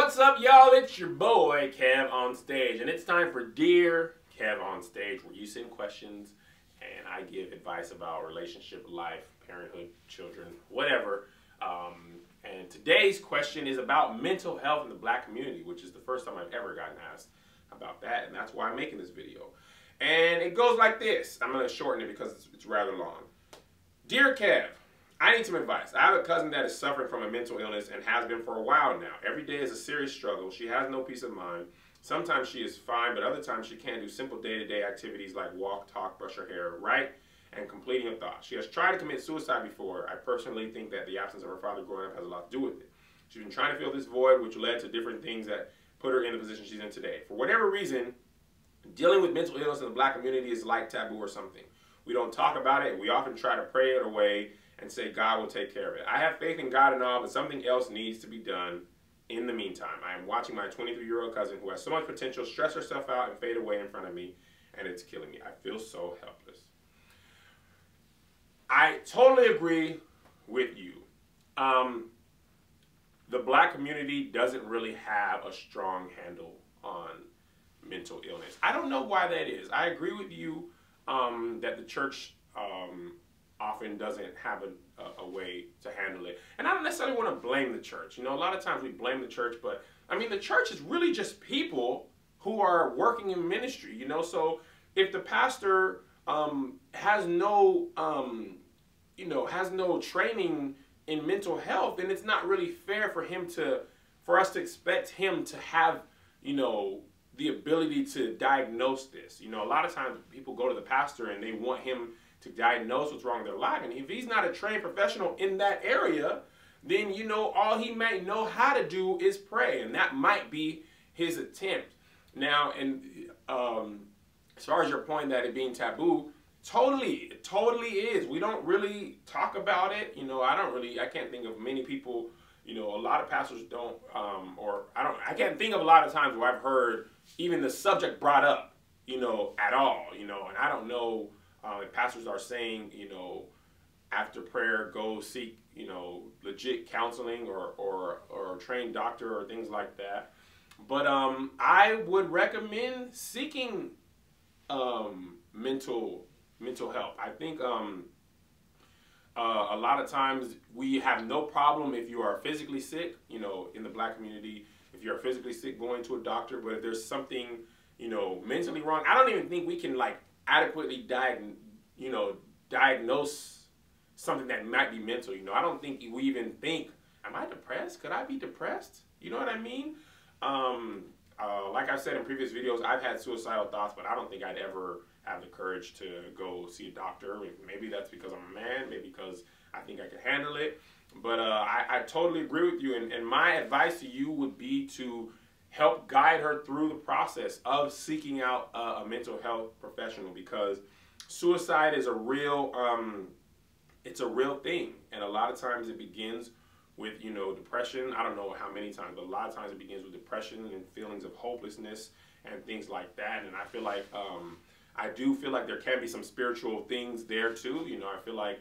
What's up, y'all? It's your boy, KevOnStage, and it's time for Dear KevOnStage, where you send questions and I give advice about relationship, life, parenthood, children, whatever. And today's question is about mental health in the black community, which is the first time I've ever gotten asked about that, and that's why I'm making this video. And it goes like this. I'm going to shorten it because it's rather long. Dear Kev, I need some advice. I have a cousin that is suffering from a mental illness and has been for a while now. Every day is a serious struggle. She has no peace of mind. Sometimes she is fine, but other times she can't do simple day-to-day activities like walk, talk, brush her hair, write, and completing a thought. She has tried to commit suicide before. I personally think that the absence of her father growing up has a lot to do with it. She's been trying to fill this void, which led to different things that put her in the position she's in today. For whatever reason, dealing with mental illness in the black community is like taboo or something. We don't talk about it. We often try to pray it away and say God will take care of it. I have faith in God and all, but something else needs to be done in the meantime. I am watching my 23-year-old cousin who has so much potential stress herself out and fade away in front of me, and it's killing me. I feel so helpless. I totally agree with you. The black community doesn't really have a strong handle on mental illness. I don't know why that is. I agree with you that the church often doesn't have a way to handle it. And I don't necessarily want to blame the church. You know, a lot of times we blame the church, but I mean, the church is really just people who are working in ministry, you know? So if the pastor has no, has no training in mental health, then it's not really fair for us to expect him to have, the ability to diagnose this. You know, a lot of times people go to the pastor and they want him to diagnose what's wrong with their life. And if he's not a trained professional in that area, then, all he might know how to do is pray. And that might be his attempt. Now, and as far as your point that it being taboo, it totally is. We don't really talk about it. I can't think of many people, a lot of pastors don't, I can't think of a lot of times where I've heard even the subject brought up, at all, and I don't know if pastors are saying, after prayer, go seek, legit counseling or a trained doctor or things like that. But I would recommend seeking mental health. I think a lot of times we have no problem if you are physically sick, in the black community, if you're physically sick going to a doctor, but if there's something, mentally wrong, I don't even think we can adequately diagnose something that might be mental. I don't think we even think, am I depressed? Could I be depressed? You know what I mean? Like I've said in previous videos, I've had suicidal thoughts, but I don't think I'd ever have the courage to go see a doctor. Maybe that's because I'm a man, maybe because I think I can handle it. But I totally agree with you, and my advice to you would be to help guide her through the process of seeking out a mental health professional, because suicide is a real, it's a real thing, and a lot of times it begins with, depression. I don't know how many times, but a lot of times it begins with depression and feelings of hopelessness and things like that. And I feel like, I do feel like there can be some spiritual things there too. I feel like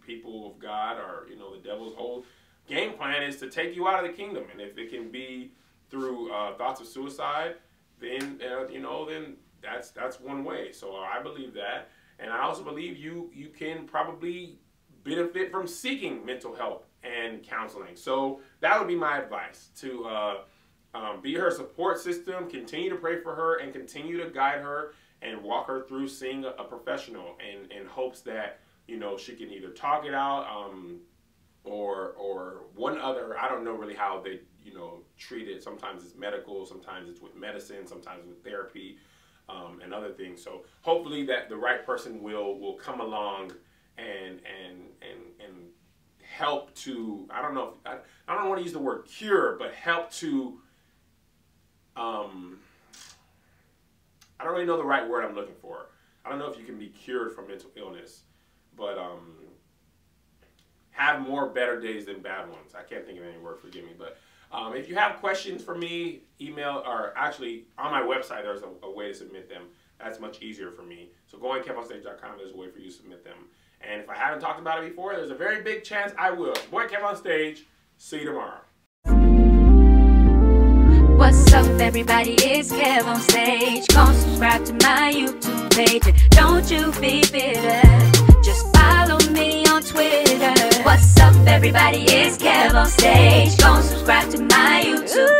people of God are, the devil's whole game plan is to take you out of the kingdom. And if it can be through thoughts of suicide, then, then that's one way. So I believe that. And I also believe you can probably benefit from seeking mental help and counseling. So that would be my advice, to be her support system, continue to pray for her, and continue to guide her and walk her through seeing a professional, in hopes that, she can either talk it out, or one other, I don't know really how they, treat it. Sometimes it's medical, sometimes it's with medicine, sometimes with therapy, and other things. So hopefully that the right person will come along and help to, I don't know, I don't want to use the word cure, but help to, I don't really know the right word I'm looking for. I don't know if you can be cured from mental illness, but have more better days than bad ones. I can't think of any word, forgive me. But if you have questions for me, email, or actually on my website, there's a way to submit them. That's much easier for me. So go on KevOnStage.com, there's a way for you to submit them. And if I haven't talked about it before, there's a very big chance I will. Boy, KevOnStage. See you tomorrow. What's up, everybody? It's KevOnStage. Go subscribe to my YouTube page. Don't you be bitter. Just follow me on Twitter. What's up, everybody? It's KevOnStage. Go subscribe to my YouTube